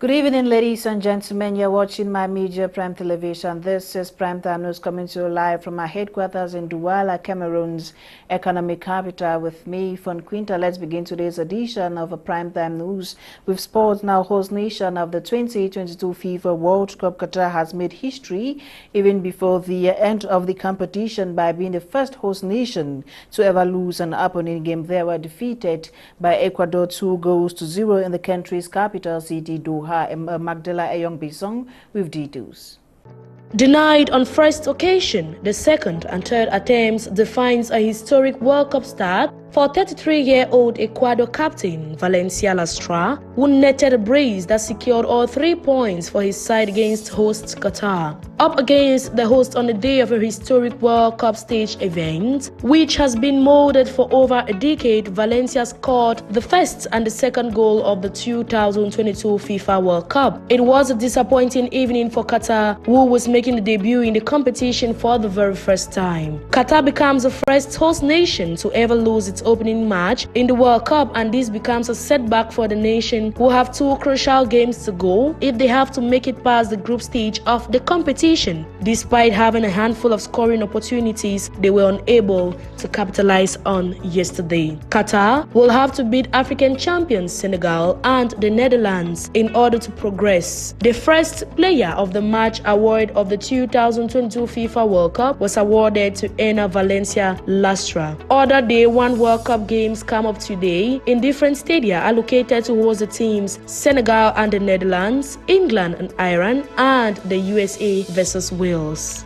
Good evening, ladies and gentlemen. You're watching My Media Prime Television. This is Prime Time News coming to you live from our headquarters in Douala, Cameroon's economic capital. With me, Fon Quinter. Let's begin today's edition of Prime Time News with sports. Now, host nation of the 2022 FIFA World Cup, Qatar has made history even before the end of the competition by being the first host nation to ever lose an opening game. They were defeated by Ecuador 2-0 in the country's capital city, Doha. Magdala Eyong-Bisong with details. Denied on first occasion, the second and third attempts defines a historic World Cup start for 33-year-old Ecuador captain Valencia Lastra, who netted a brace that secured all 3 points for his side against host Qatar. Up against the host on the day of a historic World Cup stage event, which has been molded for over a decade, Valencia scored the first and the second goal of the 2022 FIFA World Cup. It was a disappointing evening for Qatar, who was making the debut in the competition for the very first time. Qatar becomes the first host nation to ever lose its opening match in the World Cup, and this becomes a setback for the nation, who have 2 crucial games to go if they have to make it past the group stage of the competition. Despite having a handful of scoring opportunities, they were unable to capitalize on yesterday. Qatar will have to beat African champions Senegal and the Netherlands in order to progress. The first player of the match award of the 2022 FIFA World Cup was awarded to Valencia Lastra. Other Day 1 World Cup games come up today in different stadia allocated towards the teams Senegal and the Netherlands, England and Iran, and the USA versus Wales.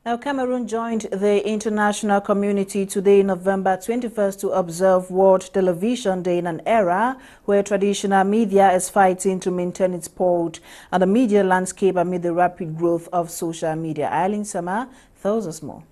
Now, Cameroon joined the international community today, November 21st, to observe World Television Day in an era where traditional media is fighting to maintain its hold and the media landscape amid the rapid growth of social media. Nsah tells us more.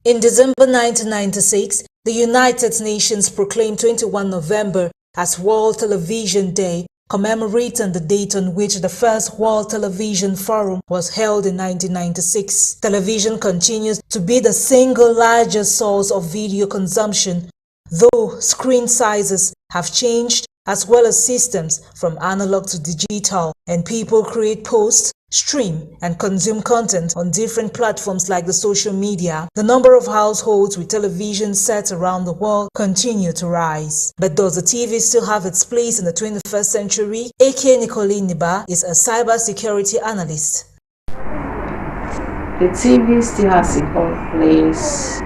In December 1996, the United Nations proclaimed 21 November as World Television Day, commemorating the date on which the first World Television Forum was held in 1996. Television continues to be the single largest source of video consumption, though screen sizes have changed as well as systems from analog to digital, and people create posts, stream and consume content on different platforms like the social media. The number of households with television sets around the world continue to rise. But does the TV still have its place in the 21st century? A.K. Nolinga is a cybersecurity analyst. The TV still has its own place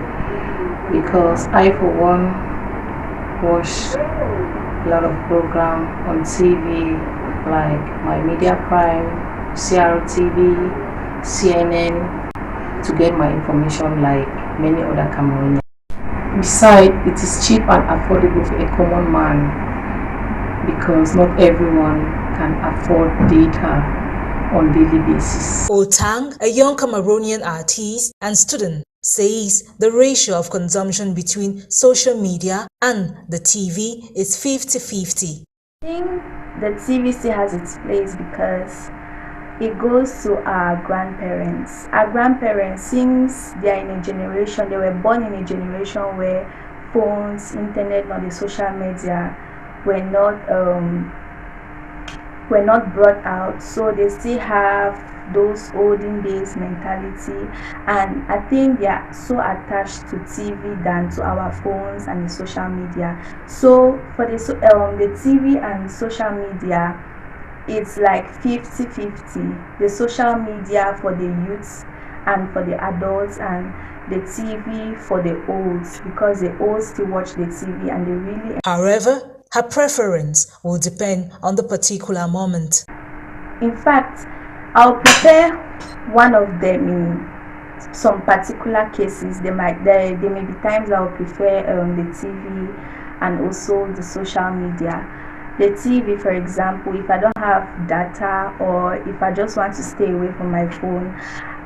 because I, for one, watch a lot of programs on TV like My Media Prime, CRTV, CNN, to get my information like many other Cameroonians. Besides, it is cheap and affordable for a common man because not everyone can afford data on daily basis. Otang, a young Cameroonian artist and student, says the ratio of consumption between social media and the TV is 50-50. I think the TV still has its place because it goes to our grandparents. Our grandparents, since they are in a generation, they were born in a generation where phones, internet, or the social media were not brought out, so they still have those olden days mentality, and I think they are so attached to TV than to our phones and the social media. So for the TV and social media, it's like 50-50. The social media for the youths and for the adults, and the TV for the olds, because the olds still watch the TV and they really. However, her preference will depend on the particular moment. In fact, I'll prefer one of them in some particular cases. There may be times I'll prefer the TV and also the social media. The TV, for example, if I don't have data or if I just want to stay away from my phone,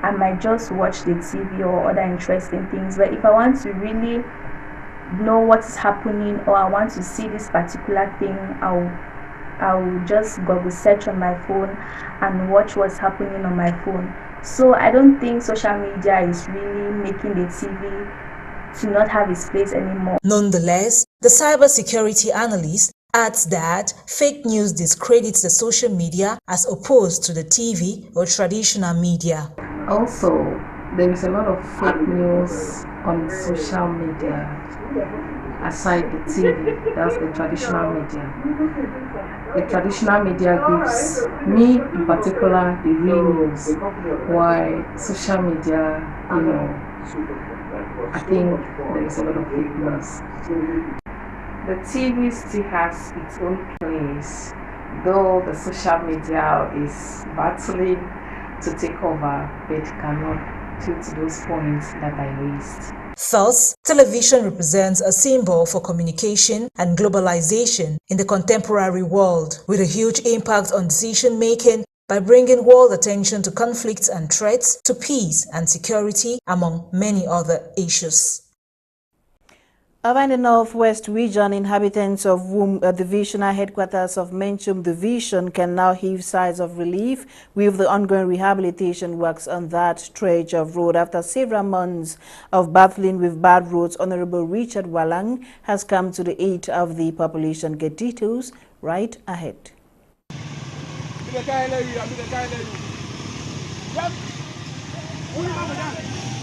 I might just watch the TV or other interesting things. But if I want to really know what is happening or I want to see this particular thing, I'll just Google search on my phone and watch what's happening on my phone. So I don't think social media is really making the TV to not have its place anymore. Nonetheless, the cybersecurity analyst adds that fake news discredits the social media as opposed to the TV or traditional media. Also, there is a lot of fake news on social media aside the TV, that's the traditional media. The traditional media gives me in particular the real news, while social media, I think there is a lot of fake news. The TV still has its own place, though the social media is battling to take over, but cannot due to those points that I raised. Thus, television represents a symbol for communication and globalization in the contemporary world, with a huge impact on decision-making by bringing world attention to conflicts and threats, to peace and security, among many other issues. Over in the Northwest region, inhabitants of Wum Divisional Headquarters of Menchum Division can now heave sighs of relief with the ongoing rehabilitation works on that stretch of road. After several months of battling with bad roads, Honorable Richard Walang has come to the aid of the population. Get details right ahead.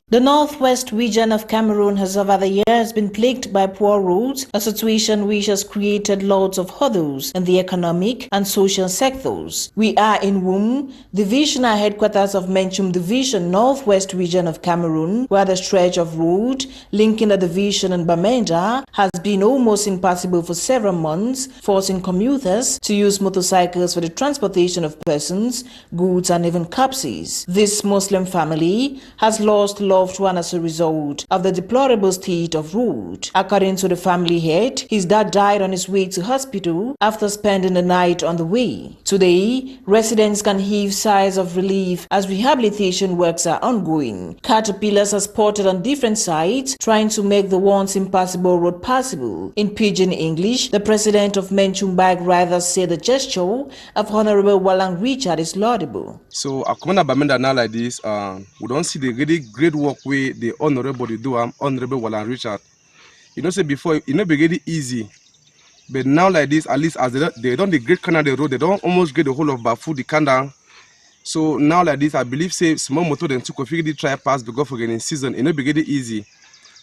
The Northwest region of Cameroon has over the years been plagued by poor roads, a situation which has created lots of hurdles in the economic and social sectors. We are in Wum, Divisional Headquarters of Menchum Division, Northwest region of Cameroon, where the stretch of road linking the division and Bamenda has been almost impassable for several months, forcing commuters to use motorcycles for the transportation of persons, goods and even corpses. This Muslim family has lost loved one as a result of the deplorable state of road. According to the family head, his dad died on his way to hospital after spending the night on the way. Today, residents can heave sighs of relief as rehabilitation works are ongoing. Caterpillars are spotted on different sites, trying to make the once impassable road passable. In pidgin English, the president of Menchum Bike Riders said the gesture of Honorable Walang Richard is laudable. So, I come on Bamenda now like this. We don't see the really great work way the honorable do. Honorable Walang Richard. You know, say before it not be really easy, but now like this, at least as they don't the great canal the road, they don't almost get the whole of Bafu the canal. So now like this, I believe say small motor then took a figure try pass because for getting season, it not be really easy.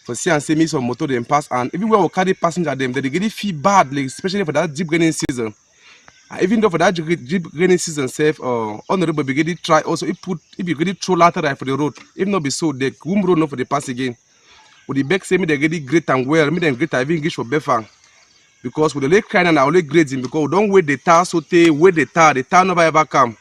For see and say me some motor then pass and everywhere we carry passenger them, they get it feel bad, like, especially for that deep raining season. Even though for that deep raining season safe, honorable brigade try also if you really throw lateral for the road, if not be so the room road not for the pass again. With the back say me they get it great and well, me then great I even English for Befang. Because with the lake kind and I only grading because we don't wait the tar so they wait the tar never ever come.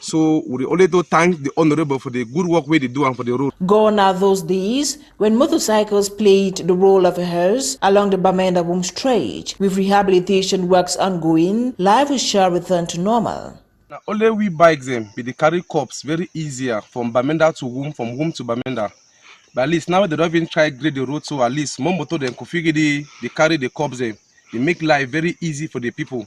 So we only do thank the honorable for the good work they do and for the road. Gone are those days when motorcycles played the role of a hearse along the Bamenda Wum Stretch. With rehabilitation works ongoing, life will shall return to normal. Now only we bikes them be the carry cops very easier from Bamenda to Wum, from Wum to Bamenda. But at least now they don't even try grade the road, so at least more motor them could figure they carry the cops them. They make life very easy for the people.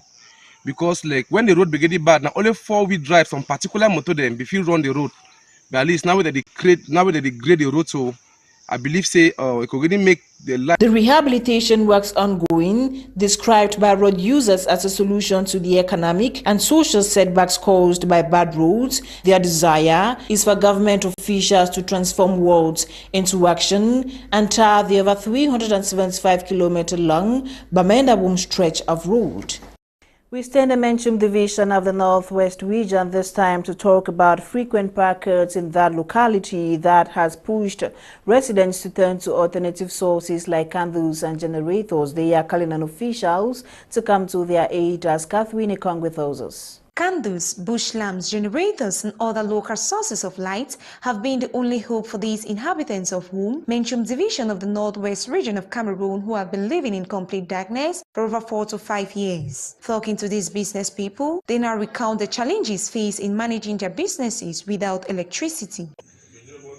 Because like when the road be getting bad, now only 4-wheel drive some particular motor them before run the road. But at least now that they grade the road, so I believe say it could really make the life. The rehabilitation works ongoing, described by road users as a solution to the economic and social setbacks caused by bad roads. Their desire is for government officials to transform words into action and tar the over 375-kilometer long Bamenda Wum stretch of road. We stay in the Menchum Division of the Northwest region this time to talk about frequent parkers in that locality that has pushed residents to turn to alternative sources like candles and generators. They are calling on officials to come to their aid, as Catherine Ekong with us. Candles, bush lamps, generators and other local sources of light have been the only hope for these inhabitants of Wum, Menchum Division of the Northwest region of Cameroon, who have been living in complete darkness for over 4 to 5 years. Talking to these business people, they now recount the challenges faced in managing their businesses without electricity.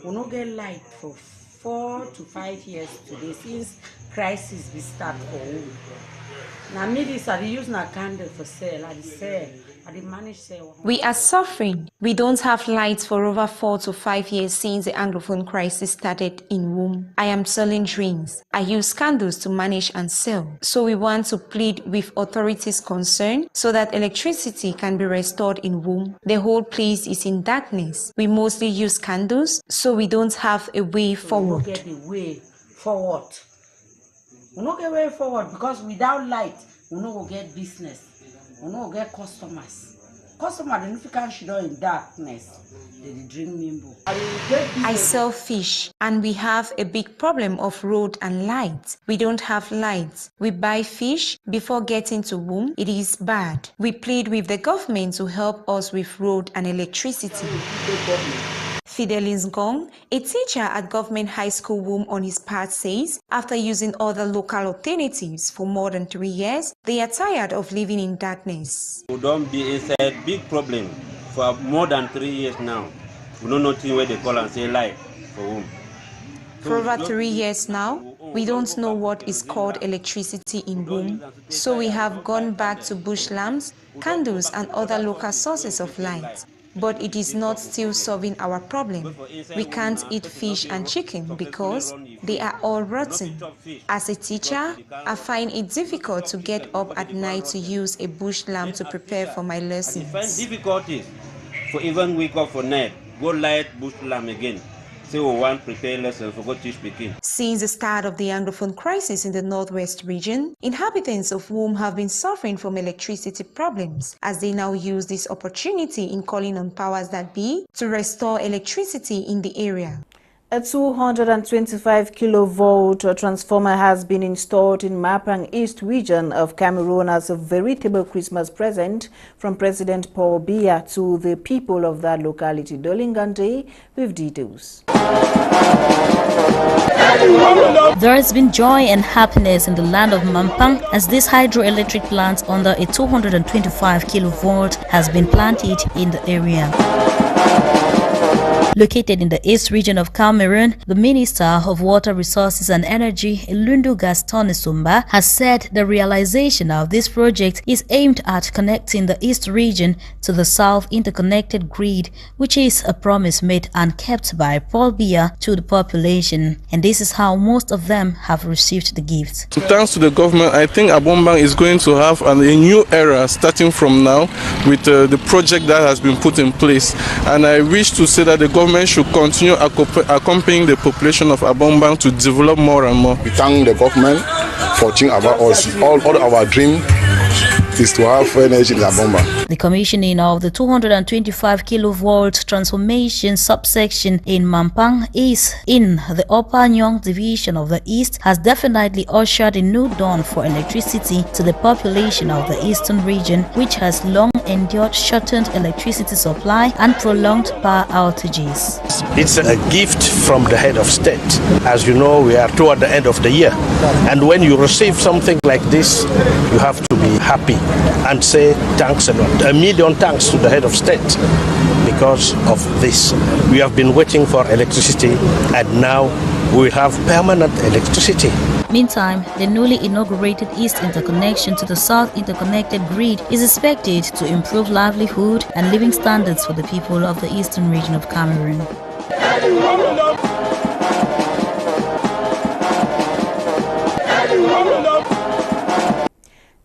We don't get light for 4 to 5 years today since crisis we start for Wum. Now me this I use na candle for sale, I sell. We are suffering. We don't have lights for over 4 to 5 years since the Anglophone crisis started in Womb. I am selling drinks. I use candles to manage and sell. So we want to plead with authorities concerned so that electricity can be restored in Womb. The whole place is in darkness. We mostly use candles, so we don't have a way forward. We don't get a way forward. We don't get a way forward because without light, we don't get business. We don't get customers. Customers, if you can't show in darkness, they drink mimbo. I sell fish and we have a big problem of road and light. We don't have lights. We buy fish before getting to Womb. It is bad. We plead with the government to help us with road and electricity. Fidelis Gong, a teacher at Government High School Womb, on his part says, after using other local alternatives for more than 3 years, they are tired of living in darkness. We don't be inside big problem for more than 3 years now. We don't know where they call and say light for Womb. For over 3 years now, we don't know what is called electricity in Womb, so we have gone back to bush lamps, candles and other local sources of light. But it is not still solving our problem. We can't eat fish and chicken because they are all rotten. As a teacher, I find it difficult to get up at night to use a bush lamp to prepare for my lessons. I find difficulties for even wake up for night, go light bush lamp again. Say we want prepare lessons for go teach Peking. Since the start of the Anglophone crisis in the Northwest region, inhabitants of Womb have been suffering from electricity problems as they now use this opportunity in calling on powers that be to restore electricity in the area. A 225 kilovolt transformer has been installed in Mapang East region of Cameroon as a veritable Christmas present from President Paul Biya to the people of that locality. Nolinga with details. There has been joy and happiness in the land of Mampang as this hydroelectric plant under a 225 kilovolt has been planted in the area. Located in the East region of Cameroon, the Minister of Water Resources and Energy, Elundu Gaston Isumba, has said the realization of this project is aimed at connecting the East region to the South interconnected grid, which is a promise made and kept by Paul Biya to the population. And this is how most of them have received the gift. Thanks to the government, I think Abombang is going to have a new era starting from now with the project that has been put in place. And I wish to say that the government should continue accompanying the population of Abombang to develop more and more. We thank the government for thinking about us. All our dream is to have energy in Abombang. The commissioning of the 225 kilovolt transformation subsection in Mampang is in the Upper Nyong division of the East has definitely ushered a new dawn for electricity to the population of the Eastern region, which has long endured shortened electricity supply and prolonged power outages. It's a gift from the head of state. As you know, we are toward the end of the year, and when you receive something like this, you have to be happy and say thanks a lot. 1,000,000 thanks to the head of state because of this. We have been waiting for electricity and now we have permanent electricity. Meantime, the newly inaugurated East interconnection to the South interconnected grid is expected to improve livelihood and living standards for the people of the Eastern region of Cameroon.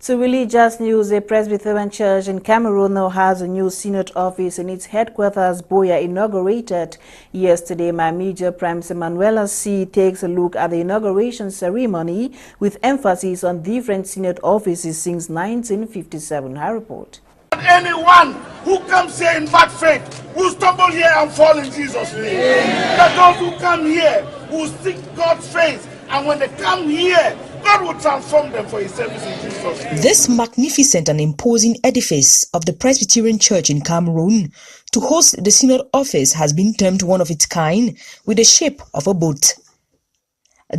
To religious news, a Presbyterian church in Cameroon now has a new synod office in its headquarters, Boya, inaugurated yesterday. My media Prime Emanuela C takes a look at the inauguration ceremony with emphasis on different synod offices since 1957. Her report. Anyone who comes here in bad faith will stumble here and fall in Jesus' name. That those who come here will seek God's face, and when they come here, God will transform them for His service in Jesus' name. This magnificent and imposing edifice of the Presbyterian Church in Cameroon to host the synod office has been termed one of its kind, with the shape of a boat.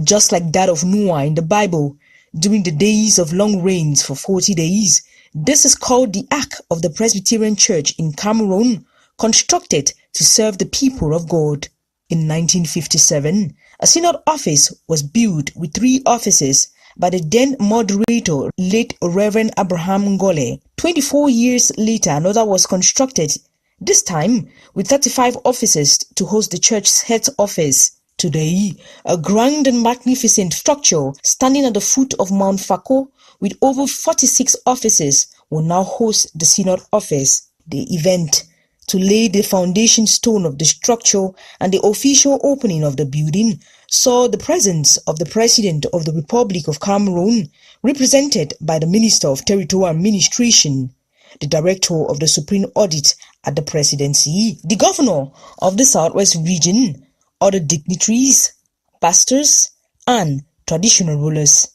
Just like that of Noah in the Bible, during the days of long rains for 40 days, this is called the Ark of the Presbyterian Church in Cameroon, constructed to serve the people of God. In 1957, a synod office was built with 3 offices, by the then moderator, late Reverend Abraham Ngole. 24 years later, another was constructed, this time with 35 offices to host the church's head office. Today, a grand and magnificent structure standing at the foot of Mount Fako with over 46 offices will now host the synod office. The event to lay the foundation stone of the structure and the official opening of the building saw the presence of the President of the Republic of Cameroon, represented by the Minister of Territorial Administration, the Director of the Supreme Audit at the Presidency, the Governor of the Southwest Region, other dignitaries, pastors, and traditional rulers.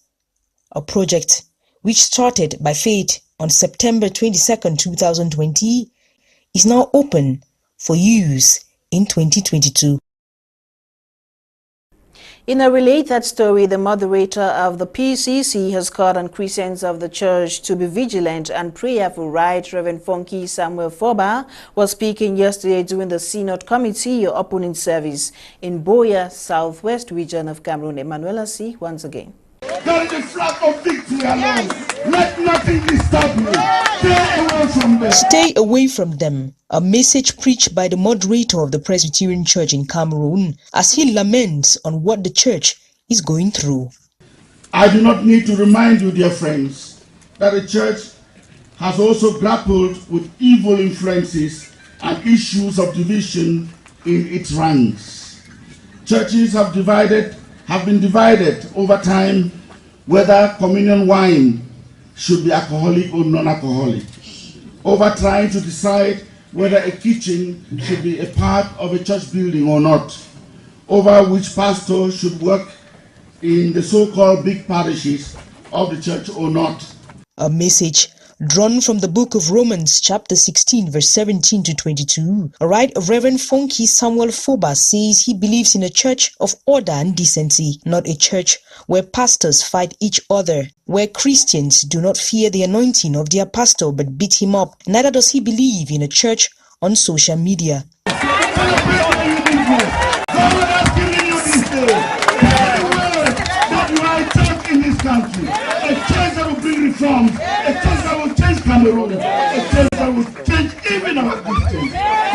A project which started by faith on September 22, 2020, is now open for use in 2022. In a related story, the moderator of the PCC has called on Christians of the church to be vigilant and prayerful. Right Reverend Funky Samuel Foba was speaking yesterday during the Synod Committee opening service in Boya, Southwest region of Cameroon. Emmanuel C. once again. Carry the flag of victory along. Let nothing disturb you. Stay away from them. Stay away from them. A message preached by the moderator of the Presbyterian Church in Cameroon as he laments on what the church is going through. I do not need to remind you, dear friends, that the church has also grappled with evil influences and issues of division in its ranks. Churches have been divided over time whether communion wine should be alcoholic or non-alcoholic, over trying to decide whether a kitchen should be a part of a church building or not, over which pastor should work in the so-called big parishes of the church or not. A message drawn from the book of Romans chapter 16 verse 17 to 22. Right Reverend Funky Samuel Foba says he believes in a church of order and decency, not a church where pastors fight each other, where Christians do not fear the anointing of their pastor but beat him up. Neither does he believe in a church on social media. Country, a church that will bring reforms, a church that will change Cameroon, a church that will change even our Christians.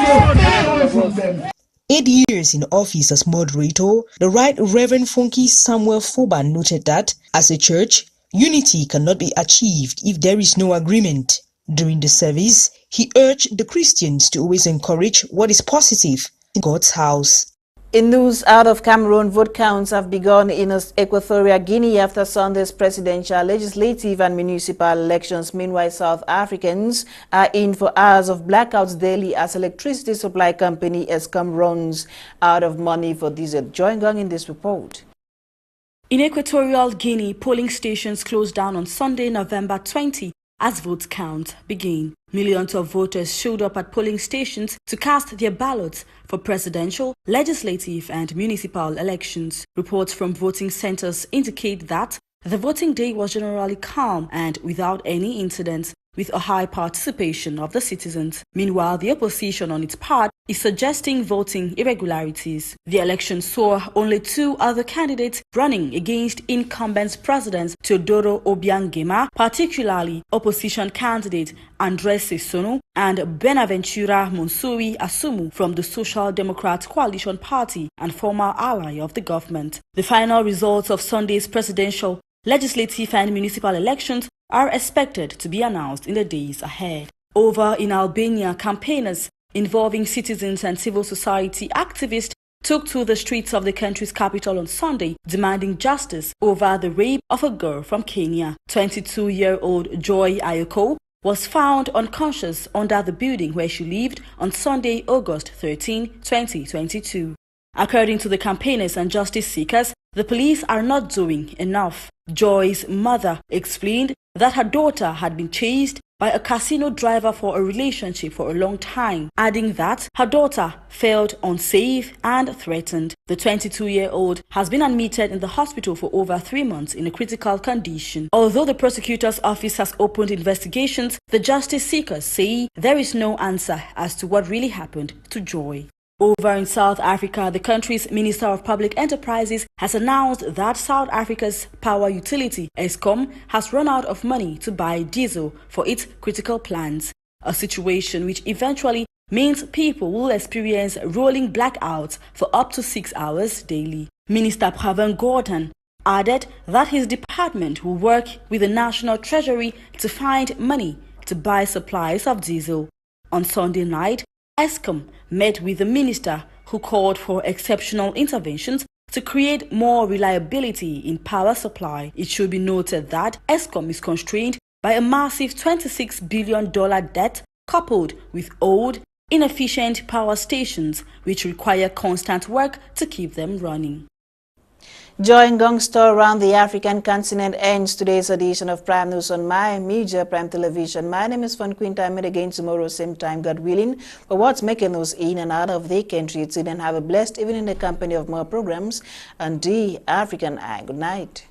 So stay away from them. 8 years in office as moderator, the Right Reverend Funky Samuel Foba noted that, as a church, unity cannot be achieved if there is no agreement. During the service, he urged the Christians to always encourage what is positive in God's house. In news out of Cameroon, vote counts have begun in Equatorial Guinea after Sunday's presidential, legislative and municipal elections. Meanwhile, South Africans are in for hours of blackouts daily as electricity supply company Eskom runs out of money for diesel. Join Gang in this report. In Equatorial Guinea, polling stations closed down on Sunday, November 20, as vote count began. Millions of voters showed up at polling stations to cast their ballots for presidential, legislative and municipal elections. Reports from voting centers indicate that the voting day was generally calm and without any incidents, with a high participation of the citizens. Meanwhile, the opposition on its part is suggesting voting irregularities. The election saw only 2 other candidates running against incumbent President Teodoro Obiang, particularly opposition candidate Andres Sissono and Benaventura Monsuri Asumu from the Social Democrat Coalition Party and former ally of the government. The final results of Sunday's presidential, legislative and municipal elections are expected to be announced in the days ahead. Over in Albania, campaigners involving citizens and civil society activists took to the streets of the country's capital on Sunday, demanding justice over the rape of a girl from Kenya. 22-year-old Joy Ayoko was found unconscious under the building where she lived on Sunday, August 13, 2022. According to the campaigners and justice seekers, the police are not doing enough. Joy's mother explained that her daughter had been chased by a casino driver for a relationship for a long time, adding that her daughter felt unsafe and threatened. The 22-year-old has been admitted in the hospital for over 3 months in a critical condition. Although the prosecutor's office has opened investigations, the justice seekers say there is no answer as to what really happened to Joy. Over in South Africa, the country's Minister of Public Enterprises has announced that South Africa's power utility, Eskom, has run out of money to buy diesel for its critical plants, a situation which eventually means people will experience rolling blackouts for up to 6 hours daily. Minister Pravin Gordhan added that his department will work with the National Treasury to find money to buy supplies of diesel. On Sunday night, Eskom met with the minister, who called for exceptional interventions to create more reliability in power supply. It should be noted that Eskom is constrained by a massive $26 billion debt coupled with old, inefficient power stations which require constant work to keep them running. Join Gongster around the African continent ends today's edition of Prime News on My Media Prime Television. My name is Fon Quinter. I meet again tomorrow, same time, God willing, for what's making us in and out of the country. Today, and have a blessed evening in the company of more programs on the African Eye. Good night.